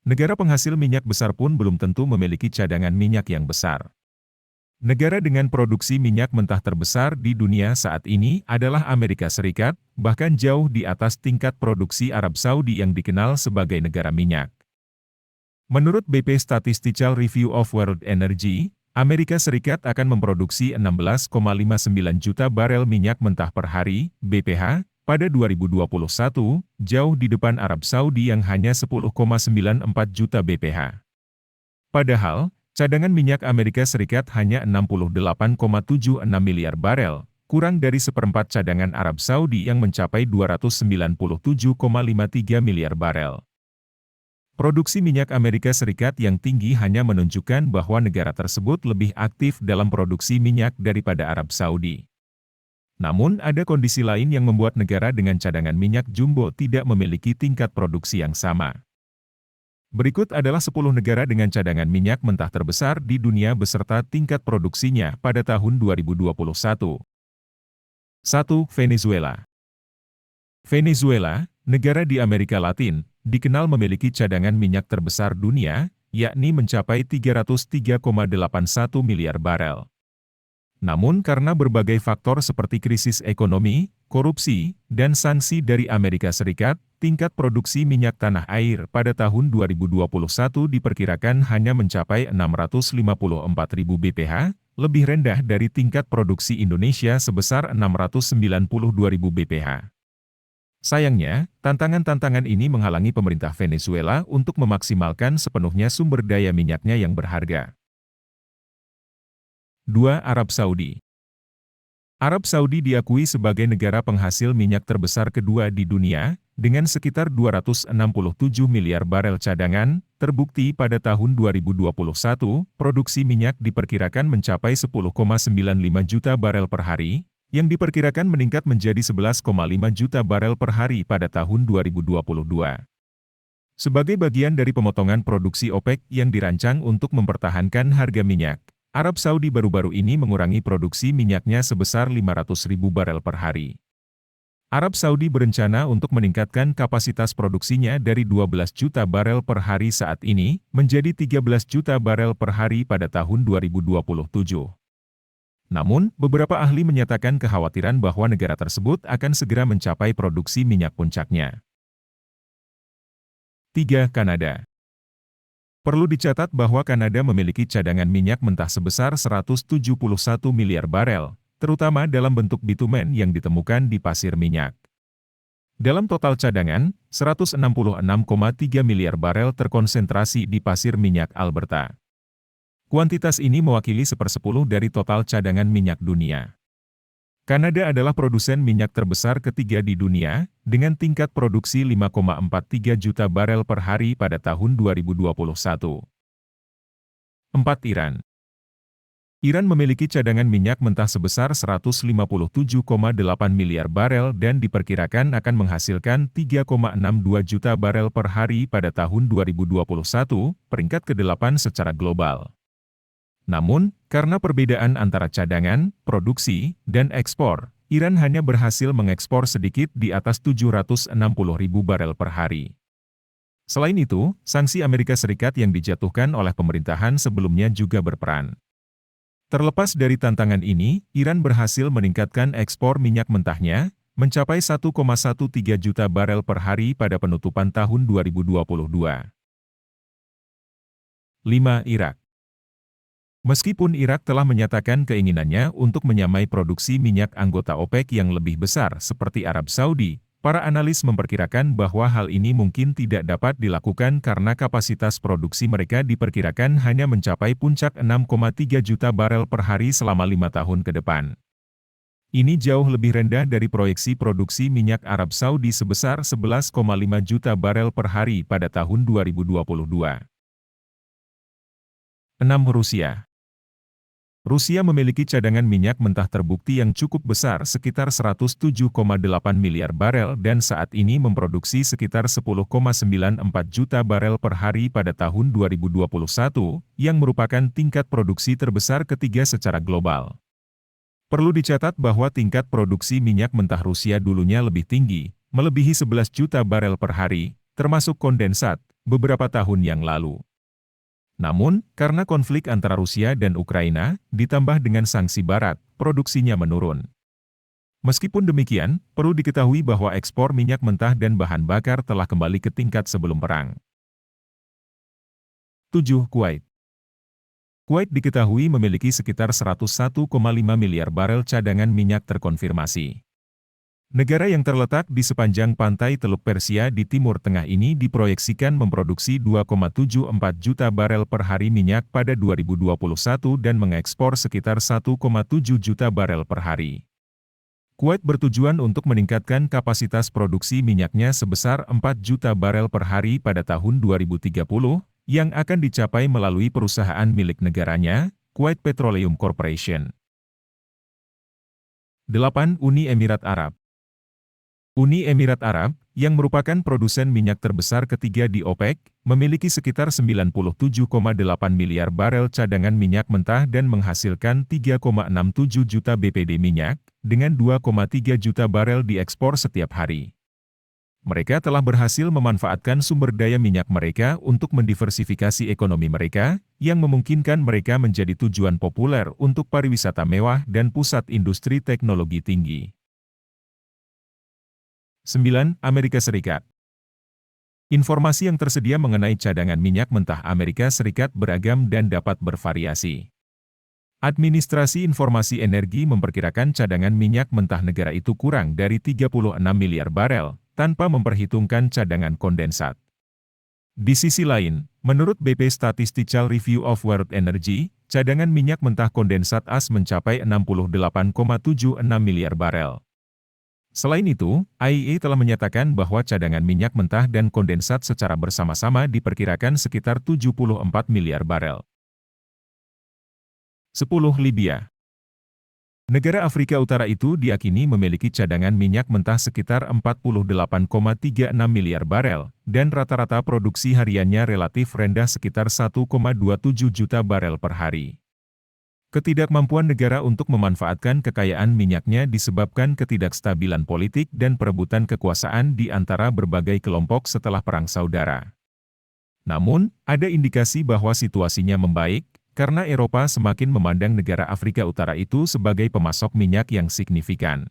Negara penghasil minyak besar pun belum tentu memiliki cadangan minyak yang besar. Negara dengan produksi minyak mentah terbesar di dunia saat ini adalah Amerika Serikat, bahkan jauh di atas tingkat produksi Arab Saudi yang dikenal sebagai negara minyak. Menurut BP Statistical Review of World Energy, Amerika Serikat akan memproduksi 16,59 juta barel minyak mentah per hari, BPH, pada 2021, jauh di depan Arab Saudi yang hanya 10,94 juta BPH. Padahal, cadangan minyak Amerika Serikat hanya 68,76 miliar barel, kurang dari seperempat cadangan Arab Saudi yang mencapai 297,53 miliar barel. Produksi minyak Amerika Serikat yang tinggi hanya menunjukkan bahwa negara tersebut lebih aktif dalam produksi minyak daripada Arab Saudi. Namun ada kondisi lain yang membuat negara dengan cadangan minyak jumbo tidak memiliki tingkat produksi yang sama. Berikut adalah 10 negara dengan cadangan minyak mentah terbesar di dunia beserta tingkat produksinya pada tahun 2021. 1. Venezuela. Venezuela, negara di Amerika Latin, dikenal memiliki cadangan minyak terbesar dunia, yakni mencapai 303,81 miliar barel. Namun karena berbagai faktor seperti krisis ekonomi, korupsi, dan sanksi dari Amerika Serikat, tingkat produksi minyak tanah air pada tahun 2021 diperkirakan hanya mencapai 654.000 BPH, lebih rendah dari tingkat produksi Indonesia sebesar 692.000 BPH. Sayangnya, tantangan-tantangan ini menghalangi pemerintah Venezuela untuk memaksimalkan sepenuhnya sumber daya minyaknya yang berharga. 2. Arab Saudi. Arab Saudi diakui sebagai negara penghasil minyak terbesar kedua di dunia, dengan sekitar 267 miliar barel cadangan, terbukti pada tahun 2021, produksi minyak diperkirakan mencapai 10,95 juta barel per hari, yang diperkirakan meningkat menjadi 11,5 juta barel per hari pada tahun 2022. Sebagai bagian dari pemotongan produksi OPEC yang dirancang untuk mempertahankan harga minyak, Arab Saudi baru-baru ini mengurangi produksi minyaknya sebesar 500.000 barel per hari. Arab Saudi berencana untuk meningkatkan kapasitas produksinya dari 12 juta barel per hari saat ini, menjadi 13 juta barel per hari pada tahun 2027. Namun, beberapa ahli menyatakan kekhawatiran bahwa negara tersebut akan segera mencapai produksi minyak puncaknya. 3. Kanada. Perlu dicatat bahwa Kanada memiliki cadangan minyak mentah sebesar 171 miliar barel, terutama dalam bentuk bitumen yang ditemukan di pasir minyak. Dalam total cadangan, 166,3 miliar barel terkonsentrasi di pasir minyak Alberta. Kuantitas ini mewakili 1/10 dari total cadangan minyak dunia. Kanada adalah produsen minyak terbesar ketiga di dunia, dengan tingkat produksi 5,43 juta barel per hari pada tahun 2021. 4. Iran. Iran memiliki cadangan minyak mentah sebesar 157,8 miliar barel dan diperkirakan akan menghasilkan 3,62 juta barel per hari pada tahun 2021, peringkat ke-8 secara global. Namun, karena perbedaan antara cadangan, produksi, dan ekspor, Iran hanya berhasil mengekspor sedikit di atas 760.000 barel per hari. Selain itu, sanksi Amerika Serikat yang dijatuhkan oleh pemerintahan sebelumnya juga berperan. Terlepas dari tantangan ini, Iran berhasil meningkatkan ekspor minyak mentahnya, mencapai 1,13 juta barel per hari pada penutupan tahun 2022. 5. Irak. Meskipun Irak telah menyatakan keinginannya untuk menyamai produksi minyak anggota OPEC yang lebih besar seperti Arab Saudi, para analis memperkirakan bahwa hal ini mungkin tidak dapat dilakukan karena kapasitas produksi mereka diperkirakan hanya mencapai puncak 6,3 juta barel per hari selama 5 tahun ke depan. Ini jauh lebih rendah dari proyeksi produksi minyak Arab Saudi sebesar 11,5 juta barel per hari pada tahun 2022. 6. Rusia. Rusia memiliki cadangan minyak mentah terbukti yang cukup besar sekitar 107,8 miliar barel dan saat ini memproduksi sekitar 10,94 juta barel per hari pada tahun 2021, yang merupakan tingkat produksi terbesar ketiga secara global. Perlu dicatat bahwa tingkat produksi minyak mentah Rusia dulunya lebih tinggi, melebihi 11 juta barel per hari, termasuk kondensat, beberapa tahun yang lalu. Namun, karena konflik antara Rusia dan Ukraina, ditambah dengan sanksi Barat, produksinya menurun. Meskipun demikian, perlu diketahui bahwa ekspor minyak mentah dan bahan bakar telah kembali ke tingkat sebelum perang. 7. Kuwait. Kuwait diketahui memiliki sekitar 101,5 miliar barel cadangan minyak terkonfirmasi. Negara yang terletak di sepanjang pantai Teluk Persia di Timur Tengah ini diproyeksikan memproduksi 2,74 juta barel per hari minyak pada 2021 dan mengekspor sekitar 1,7 juta barel per hari. Kuwait bertujuan untuk meningkatkan kapasitas produksi minyaknya sebesar 4 juta barel per hari pada tahun 2030, yang akan dicapai melalui perusahaan milik negaranya, Kuwait Petroleum Corporation. 8. Uni Emirat Arab. Uni Emirat Arab, yang merupakan produsen minyak terbesar ketiga di OPEC, memiliki sekitar 97,8 miliar barel cadangan minyak mentah dan menghasilkan 3,67 juta BPD minyak, dengan 2,3 juta barel diekspor setiap hari. Mereka telah berhasil memanfaatkan sumber daya minyak mereka untuk mendiversifikasi ekonomi mereka, yang memungkinkan mereka menjadi tujuan populer untuk pariwisata mewah dan pusat industri teknologi tinggi. 9. Amerika Serikat. Informasi yang tersedia mengenai cadangan minyak mentah Amerika Serikat beragam dan dapat bervariasi. Administrasi Informasi Energi memperkirakan cadangan minyak mentah negara itu kurang dari 36 miliar barel, tanpa memperhitungkan cadangan kondensat. Di sisi lain, menurut BP Statistical Review of World Energy, cadangan minyak mentah kondensat AS mencapai 68,76 miliar barel. Selain itu, IEA telah menyatakan bahwa cadangan minyak mentah dan kondensat secara bersama-sama diperkirakan sekitar 74 miliar barel. 10. Libya. Negara Afrika Utara itu diakini memiliki cadangan minyak mentah sekitar 48,36 miliar barel, dan rata-rata produksi hariannya relatif rendah sekitar 1,27 juta barel per hari. Ketidakmampuan negara untuk memanfaatkan kekayaan minyaknya disebabkan ketidakstabilan politik dan perebutan kekuasaan di antara berbagai kelompok setelah Perang Saudara. Namun, ada indikasi bahwa situasinya membaik, karena Eropa semakin memandang negara Afrika Utara itu sebagai pemasok minyak yang signifikan.